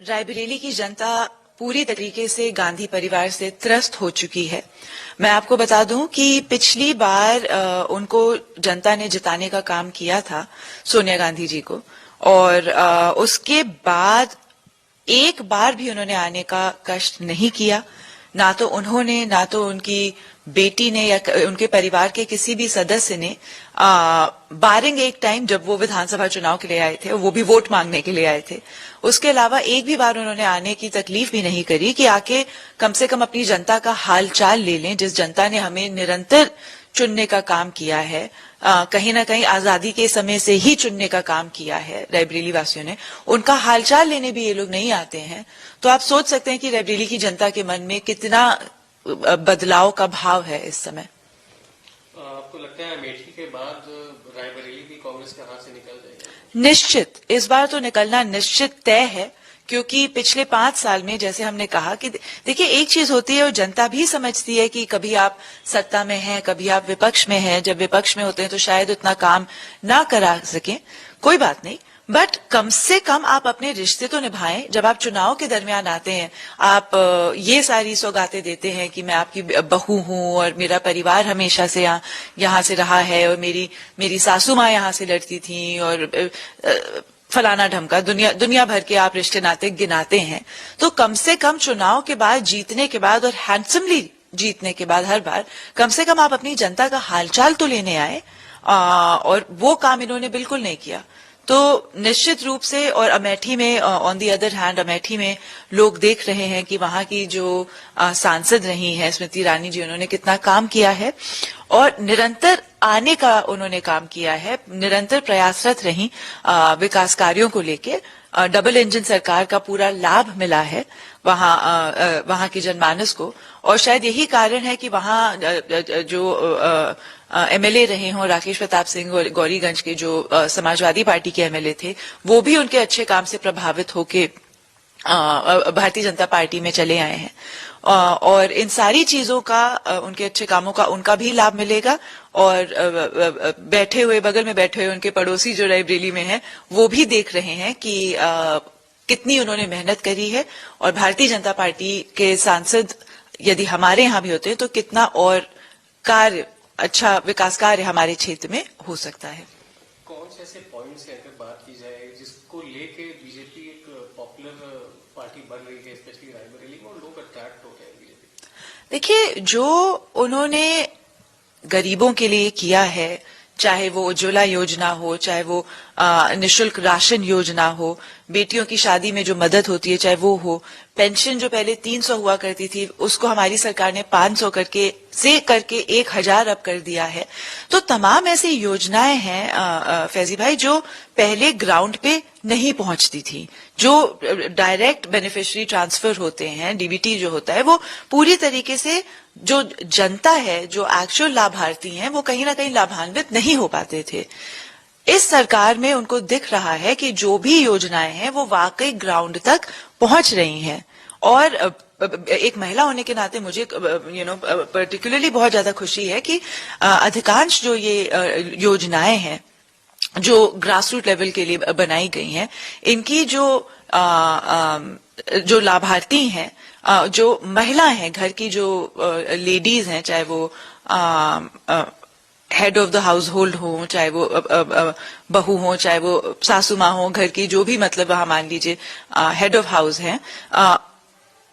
रायबरेली की जनता पूरी तरीके से गांधी परिवार से त्रस्त हो चुकी है। मैं आपको बता दूं कि पिछली बार उनको जनता ने जिताने का काम किया था, सोनिया गांधी जी को, और उसके बाद एक बार भी उन्होंने आने का कष्ट नहीं किया। ना तो उन्होंने, ना तो उनकी बेटी ने या उनके परिवार के किसी भी सदस्य ने, बारिंग एक टाइम जब वो विधानसभा चुनाव के लिए आए थे, वो भी वोट मांगने के लिए आए थे, उसके अलावा एक भी बार उन्होंने आने की तकलीफ भी नहीं करी कि आके कम से कम अपनी जनता का हालचाल ले लें। जिस जनता ने हमें निरंतर चुनने का काम किया है, कहीं ना कहीं आजादी के समय से ही चुनने का काम किया है रायबरेली वासियों ने, उनका हालचाल लेने भी ये लोग नहीं आते हैं। तो आप सोच सकते हैं कि रायबरेली की जनता के मन में कितना बदलाव का भाव है इस समय। आपको लगता है अमेठी के बाद रायबरेली भी कांग्रेस के हाथ से निकल जाएगी? निश्चित, इस बार तो निकलना निश्चित तय है, क्योंकि पिछले 5 साल में जैसे हमने कहा कि देखिए, एक चीज होती है और जनता भी समझती है कि कभी आप सत्ता में हैं, कभी आप विपक्ष में हैं। जब विपक्ष में होते हैं तो शायद उतना काम ना करा सकें, कोई बात नहीं, बट कम से कम आप अपने रिश्ते तो निभाएं। जब आप चुनाव के दरमियान आते हैं, आप ये सारी सौगातें देते हैं कि मैं आपकी बहू हूं और मेरा परिवार हमेशा से यहाँ से रहा है और मेरी सासू माँ यहाँ से लड़ती थी और फलाना ढमका दुनिया भर के आप रिश्ते नाते गिनाते हैं। तो कम से कम चुनाव के बाद, जीतने के बाद और हैंडसमली जीतने के बाद हर बार कम से कम आप अपनी जनता का हालचाल तो लेने आए, और वो काम इन्होंने बिल्कुल नहीं किया। तो निश्चित रूप से, और अमेठी में on the other hand, Amethi में लोग देख रहे हैं कि वहां की जो सांसद रही हैं स्मृति ईरानी जी, उन्होंने कितना काम किया है और निरंतर आने का उन्होंने काम किया है, निरंतर प्रयासरत रही विकास कार्यों को लेके। डबल इंजन सरकार का पूरा लाभ मिला है वहां की जनमानस को, और शायद यही कारण है कि वहां जो एमएलए रहे हों, राकेश प्रताप सिंह गौरीगंज के जो समाजवादी पार्टी के एमएलए थे, वो भी उनके अच्छे काम से प्रभावित होके भारतीय जनता पार्टी में चले आए हैं। और इन सारी चीजों का, उनके अच्छे कामों का उनका भी लाभ मिलेगा, और बगल में बैठे हुए उनके पड़ोसी जो रायबरेली में हैं, वो भी देख रहे हैं कि कितनी उन्होंने मेहनत करी है, और भारतीय जनता पार्टी के सांसद यदि हमारे यहाँ भी होते हैं तो कितना और कार्य, अच्छा विकास कार्य हमारे क्षेत्र में हो सकता है। कौन से ऐसे पॉइंट्स है, अगर बात की जाए, जिसको लेके बीजेपी एक पॉपुलर पार्टी बन रही है, स्पेशली रायबरेली में, और लोग अट्रैक्ट हो गए हैं बीजेपी? देखिए, जो उन्होंने गरीबों के लिए किया है, चाहे वो उज्ज्वला योजना हो, चाहे वो निःशुल्क राशन योजना हो, बेटियों की शादी में जो मदद होती है चाहे वो हो, पेंशन जो पहले 300 हुआ करती थी उसको हमारी सरकार ने 500 करके 1000 अब कर दिया है। तो तमाम ऐसी योजनाएं हैं फैजी भाई, जो पहले ग्राउंड पे नहीं पहुंचती थी, जो डायरेक्ट बेनिफिशियरी ट्रांसफर होते हैं, डीबीटी जो होता है, वो पूरी तरीके से जो जनता है, जो एक्चुअल लाभार्थी हैं, वो कहीं ना कहीं लाभान्वित नहीं हो पाते थे। इस सरकार में उनको दिख रहा है कि जो भी योजनाएं हैं वो वाकई ग्राउंड तक पहुंच रही हैं। और एक महिला होने के नाते मुझे पर्टिकुलरली बहुत ज्यादा खुशी है कि अधिकांश जो ये योजनाएं हैं जो ग्रास रूट लेवल के लिए बनाई गई हैं, इनकी जो लाभार्थी हैं, जो महिला हैं, घर की जो लेडीज हैं, चाहे वो head of the house hold हो, चाहे वो बहू हो, चाहे वो सासू माँ हो, घर की जो भी, मतलब वहां मान लीजिए हेड ऑफ हाउस हैं,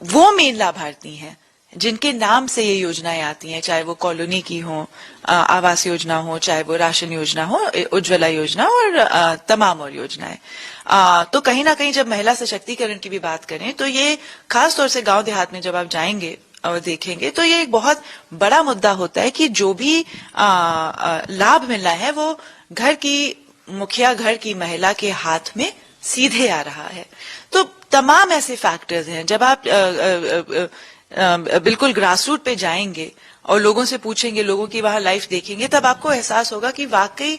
वो मेन लाभार्थी हैं जिनके नाम से ये योजनाएं आती हैं, चाहे वो कॉलोनी की हो, आवास योजना हो, चाहे वो राशन योजना हो, उज्ज्वला योजना और तमाम और योजनाएं। तो कहीं ना कहीं जब महिला सशक्तिकरण की भी बात करें तो ये खास तौर से गांव देहात में जब आप जाएंगे और देखेंगे तो ये एक बहुत बड़ा मुद्दा होता है कि जो भी लाभ मिलना है वो घर की मुखिया, घर की महिला के हाथ में सीधे आ रहा है। तो तमाम ऐसे फैक्टर्स हैं, जब आप बिल्कुल ग्रास रूट पे जाएंगे और लोगों से पूछेंगे, लोगों की वहां लाइफ देखेंगे, तब आपको एहसास होगा कि वाकई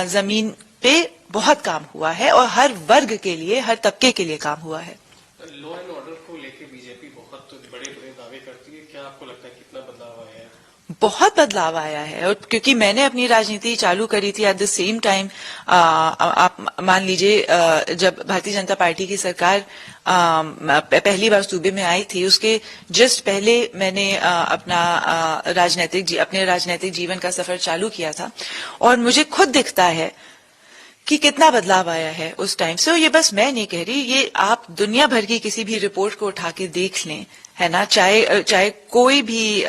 जमीन पे बहुत काम हुआ है और हर वर्ग के लिए, हर तबके के लिए काम हुआ है। लॉ एंड ऑर्डर को लेके बीजेपी बहुत बड़े बड़े दावे करती है, क्या आपको लगता है कितना बदलाव आया है? बहुत बदलाव आया है, और क्योंकि मैंने अपनी राजनीति चालू करी थी एट द सेम टाइम, आप मान लीजिए जब भारतीय जनता पार्टी की सरकार पहली बार सूबे में आई थी, उसके जस्ट पहले मैंने अपने राजनीतिक जीवन का सफर चालू किया था, और मुझे खुद दिखता है कि कितना बदलाव आया है उस टाइम से। और ये बस मैं नहीं कह रही, ये आप दुनिया भर की किसी भी रिपोर्ट को उठा के देख लें, है ना, चाहे कोई भी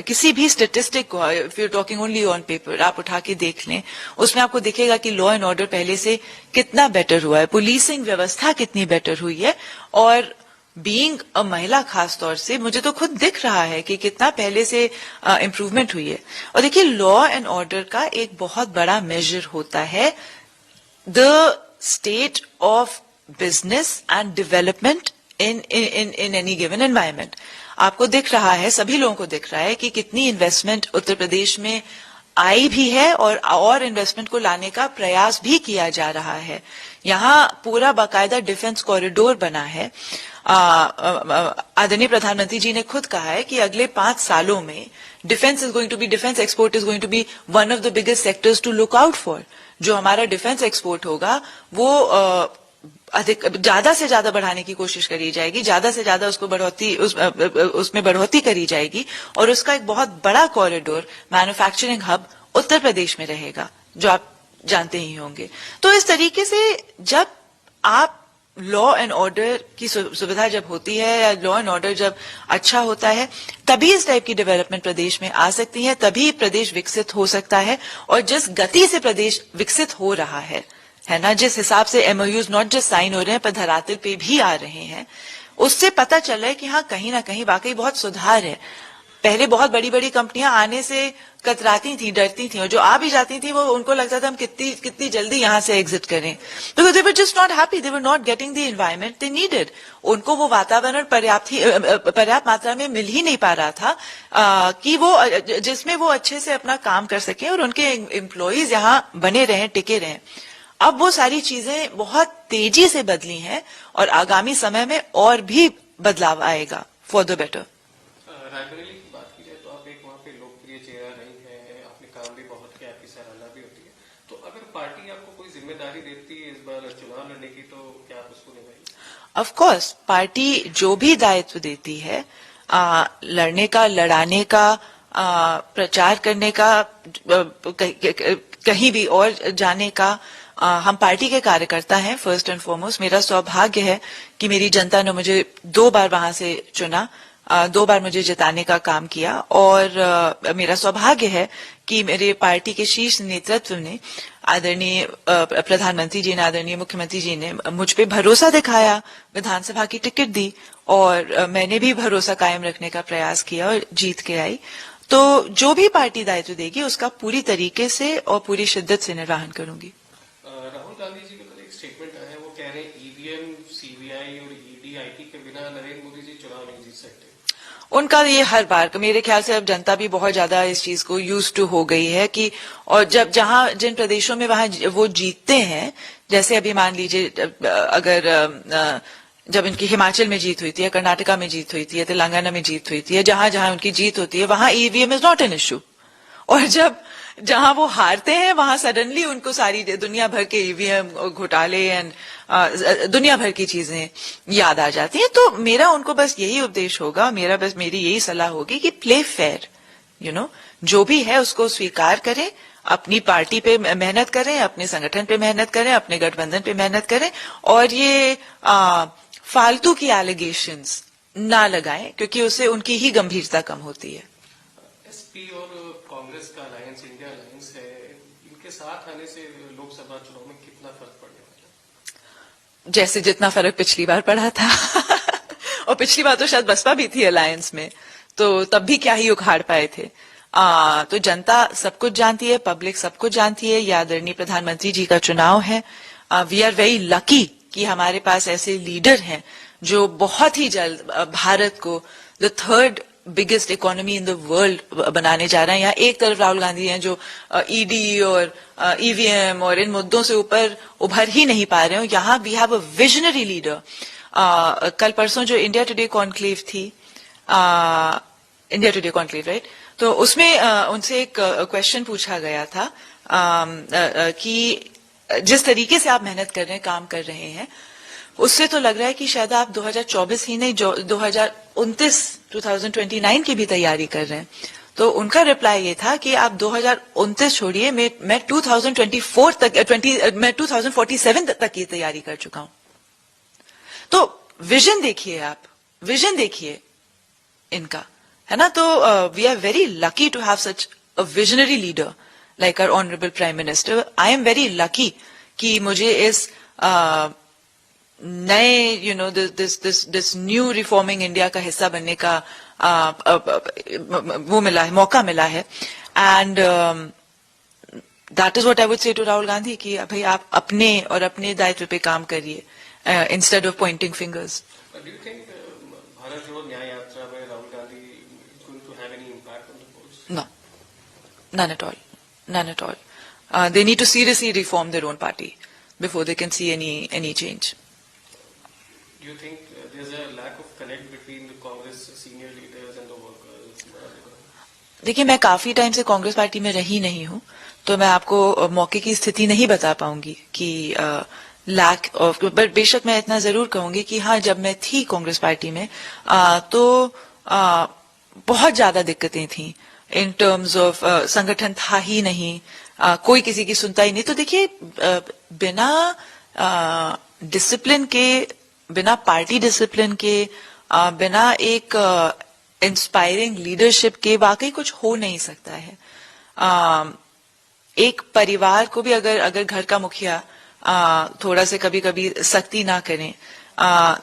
किसी भी स्टेटिस्टिक को, if you talking only on paper, आप उठा के देख लें, उसमें आपको दिखेगा कि लॉ एंड ऑर्डर पहले से कितना बेटर हुआ है, पुलिसिंग व्यवस्था कितनी बेटर हुई है, और बीइंग अ महिला खास तौर से मुझे तो खुद दिख रहा है कि कितना पहले से इम्प्रूवमेंट हुई है। और देखिए, लॉ एंड ऑर्डर का एक बहुत बड़ा मेजर होता है the state of business and development in any given environment. आपको दिख रहा है, सभी लोगों को दिख रहा है कि कितनी इन्वेस्टमेंट उत्तर प्रदेश में आई भी है, और इन्वेस्टमेंट को लाने का प्रयास भी किया जा रहा है। यहाँ पूरा बाकायदा डिफेंस कॉरिडोर बना है। आदरणीय प्रधानमंत्री जी ने खुद कहा है कि अगले 5 सालों में defence export is going to be one of the biggest sectors to look out for. जो हमारा डिफेंस एक्सपोर्ट होगा वो अधिक, ज्यादा से ज्यादा बढ़ाने की कोशिश करी जाएगी, ज्यादा से ज्यादा उसको उसमें बढ़ोतरी करी जाएगी, और उसका एक बहुत बड़ा corridor, manufacturing hub Uttar Pradesh में रहेगा, जो आप जानते ही होंगे। तो इस तरीके से जब आप लॉ एंड ऑर्डर की सुविधा जब होती है, या लॉ एंड ऑर्डर जब अच्छा होता है, तभी इस टाइप की डेवलपमेंट प्रदेश में आ सकती है, तभी प्रदेश विकसित हो सकता है। और जिस गति से प्रदेश विकसित हो रहा है ना, जिस हिसाब से एमओयूज नॉट जस्ट साइन हो रहे हैं पर धरातल पे भी आ रहे हैं, उससे पता चल रहा है कि हाँ, कहीं ना कहीं वाकई बहुत सुधार है। पहले बहुत बड़ी बड़ी कंपनियां आने से कतराती थी, डरती थी, और जो आ भी जाती थी वो, उनको लगता था हम कितनी जल्दी यहां से एग्जिट करें, because they were just not happy, they were not getting the environment they needed. उनको वो वातावरण पर्याप्त मात्रा में मिल ही नहीं पा रहा था कि वो जिसमें वो अच्छे से अपना काम कर सकें और उनके एम्प्लॉयज यहाँ बने रहें, टिके रहें। अब वो सारी चीजें बहुत तेजी से बदली हैं, और आगामी समय में और भी बदलाव आएगा फॉर द बेटर। रायबरेली की बात की जाए तो आप एक वहाँ पे लोकप्रिय चेहरा रही है, आपने काम भी बहुत किया, आपकी सराहना भी होती है। तो अगर पार्टी आपको कोई जिम्मेदारी देती है इस बार चुनाव लड़ने की, तो क्या आप उसको निभाएंगे? ऑफ कोर्स, पार्टी जो भी दायित्व देती है, लड़ने का, लड़ाने का, प्रचार करने का, कहीं भी और जाने का, हम पार्टी के कार्यकर्ता हैं फर्स्ट एंड फॉरमोस्ट। मेरा सौभाग्य है कि मेरी जनता ने मुझे 2 बार वहां से चुना, 2 बार मुझे जिताने का काम किया, और मेरा सौभाग्य है कि मेरे पार्टी के शीर्ष नेतृत्व ने, आदरणीय प्रधानमंत्री जी ने, आदरणीय मुख्यमंत्री जी ने मुझ पे भरोसा दिखाया, विधानसभा की टिकट दी, और मैंने भी भरोसा कायम रखने का प्रयास किया और जीत के आई। तो जो भी पार्टी दायित्व देगी उसका पूरी तरीके से और पूरी शिद्दत से निर्वहन करूंगी। राहुल गांधी जी का एक स्टेटमेंट आया है, वो कह रहे हैं ईवीएम, सीबीआई और ईडी, आईटी के बिना नरेंद्र मोदी जी चुनाव नहीं जीत सकते। उनका ये हर बार, मेरे ख्याल से अब जनता भी बहुत ज्यादा इस चीज को यूज टू हो गई है कि, और जिन प्रदेशों में वहां वो जीतते हैं, जैसे अभी मान लीजिए अगर जब इनकी हिमाचल में जीत हुई थी, या कर्नाटका में जीत हुई थी, या तेलंगाना में जीत हुई थी, या जहां जहां उनकी जीत होती है वहां EVM is not an issue. और जहां वो हारते हैं वहां सडनली उनको सारी दुनिया भर के ईवीएम घोटाले एंड दुनिया भर की चीजें याद आ जाती हैं। तो मेरा उनको बस यही उपदेश होगा, मेरी यही सलाह होगी कि प्ले फेयर, जो भी है उसको स्वीकार करें, अपनी पार्टी पे मेहनत करें, अपने संगठन पे मेहनत करें, अपने गठबंधन पे मेहनत करें, और ये फालतू की एलिगेशंस ना लगाएं, क्योंकि उससे उनकी ही गंभीरता कम होती है। एसपी और कांग्रेस का अलायंस, इंडिया अलायंस है, इनके साथ आने से लोकसभा चुनाव में कितना फर्क पड़ने वाला है? जैसे जितना फर्क पिछली बार पड़ा था और पिछली बार तो शायद बसपा भी थी अलायंस में, तो तब भी क्या ही उखाड़ पाए थे। तो जनता सब कुछ जानती है, पब्लिक सब कुछ जानती है, ये आदरणीय प्रधानमंत्री जी का चुनाव है। वी आर वेरी लकी कि हमारे पास ऐसे लीडर हैं जो बहुत ही जल्द भारत को the 3rd biggest economy in the world बनाने जा रहे हैं। यहाँ एक तरफ राहुल गांधी हैं जो ईडी और ईवीएम और इन मुद्दों से ऊपर उभर ही नहीं पा रहे हो। यहाँ we have a visionary leader. कल परसों जो इंडिया टुडे कॉन्क्लेव थी, इंडिया टुडे कॉन्क्लेव, राइट, तो उसमें उनसे एक क्वेश्चन पूछा गया था कि जिस तरीके से आप मेहनत कर रहे हैं, काम कर रहे हैं, उससे तो लग रहा है कि शायद आप 2024 ही नहीं 2029 की भी तैयारी कर रहे हैं। तो उनका रिप्लाई ये था कि आप 2029 छोड़िए, मैं 2024 तक 2047 तक की तैयारी कर चुका हूं। तो विजन देखिए, आप विजन देखिए इनका, है ना। तो we are very lucky to have such a visionary leader like our honourable prime minister. I am very lucky कि मुझे इस नए दिस न्यू रिफॉर्मिंग इंडिया का हिस्सा बनने का वो मिला है, मौका मिला है। And that is what I would say to Rahul Gandhi कि भाई आप अपने और अपने दायित्व पे काम करिए instead of pointing fingers. Do you think Bharat Jodo Nyay Yatra में Rahul Gandhi is going to have any impact on the polls? No, none at all. None at all. They need to seriously reform their own party before they can see any change. Do you think there's a lack of connect between the Congress senior leaders and the workers? देखिए, मैं काफी time से Congress party में रही नहीं हूं, तो मैं आपको मौके की स्थिति नहीं बता पाऊंगी कि लैक ऑफ, बट बेशक मैं इतना जरूर कहूंगी कि हाँ, जब मैं थी कांग्रेस पार्टी में तो बहुत ज्यादा दिक्कतें थी इन टर्म्स ऑफ संगठन था ही नहीं, कोई किसी की सुनता ही नहीं। तो देखिए, बिना डिसिप्लिन के, बिना पार्टी डिसिप्लिन के, बिना एक इंस्पायरिंग लीडरशिप के वाकई कुछ हो नहीं सकता है। एक परिवार को भी अगर घर का मुखिया थोड़ा से कभी कभी सख्ती ना करें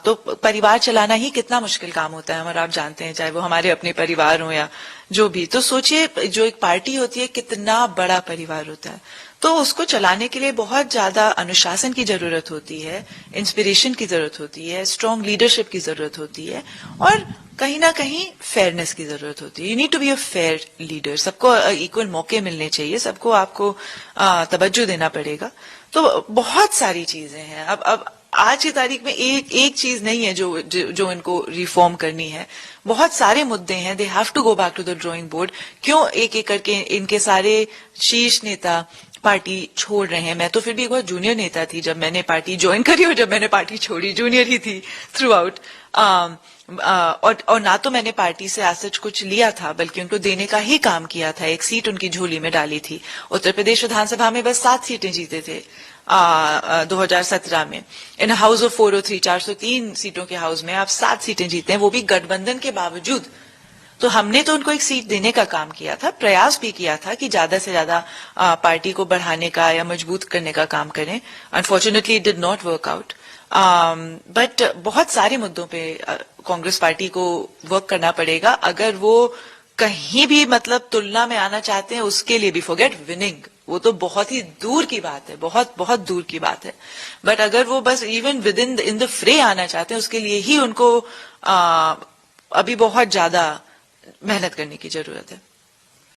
तो परिवार चलाना ही कितना मुश्किल काम होता है, और आप जानते हैं, चाहे वो हमारे अपने परिवार हो या जो भी। तो सोचिए, जो एक पार्टी होती है कितना बड़ा परिवार होता है, तो उसको चलाने के लिए बहुत ज्यादा अनुशासन की जरूरत होती है, इंस्पिरेशन की जरूरत होती है, स्ट्रांग लीडरशिप की जरूरत होती है, और कहीं ना कहीं फेयरनेस की जरूरत होती है। You need to be a fair leader. सबको इक्वल मौके मिलने चाहिए, सबको आपको तवज्जो देना पड़ेगा। तो बहुत सारी चीजें हैं। अब आज की तारीख में एक चीज नहीं है जो इनको रिफॉर्म करनी है। बहुत सारे मुद्दे हैं। They have to go back to the drawing board. क्यों एक एक करके इनके सारे शीर्ष नेता पार्टी छोड़ रहे हैं? मैं तो फिर भी एक बहुत जूनियर नेता थी जब मैंने पार्टी ज्वाइन करी, और जब मैंने पार्टी छोड़ी जूनियर ही थी थ्रू आउट। और ना तो मैंने पार्टी से ऐसा कुछ लिया था, बल्कि उनको देने का ही काम किया था। एक सीट उनकी झोली में डाली थी। उत्तर प्रदेश विधानसभा में बस 7 सीटें जीते थे 2017 में। इन हाउस ऑफ 403, 403 सीटों के हाउस में आप 7 सीटें जीते हैं, वो भी गठबंधन के बावजूद। तो हमने तो उनको एक सीट देने का काम किया था, प्रयास भी किया था कि ज्यादा से ज्यादा पार्टी को बढ़ाने का या मजबूत करने का काम करें। Unfortunately it did not work out. But बहुत सारे मुद्दों पे कांग्रेस पार्टी को वर्क करना पड़ेगा अगर वो कहीं भी मतलब तुलना में आना चाहते हैं। उसके लिए भी फॉरगेट विनिंग, वो तो बहुत ही दूर की बात है, बहुत बहुत दूर की बात है। बट अगर वो बस इवन विद इन द फ्रे आना चाहते हैं, उसके लिए ही उनको अभी बहुत ज्यादा मेहनत करने की जरूरत है।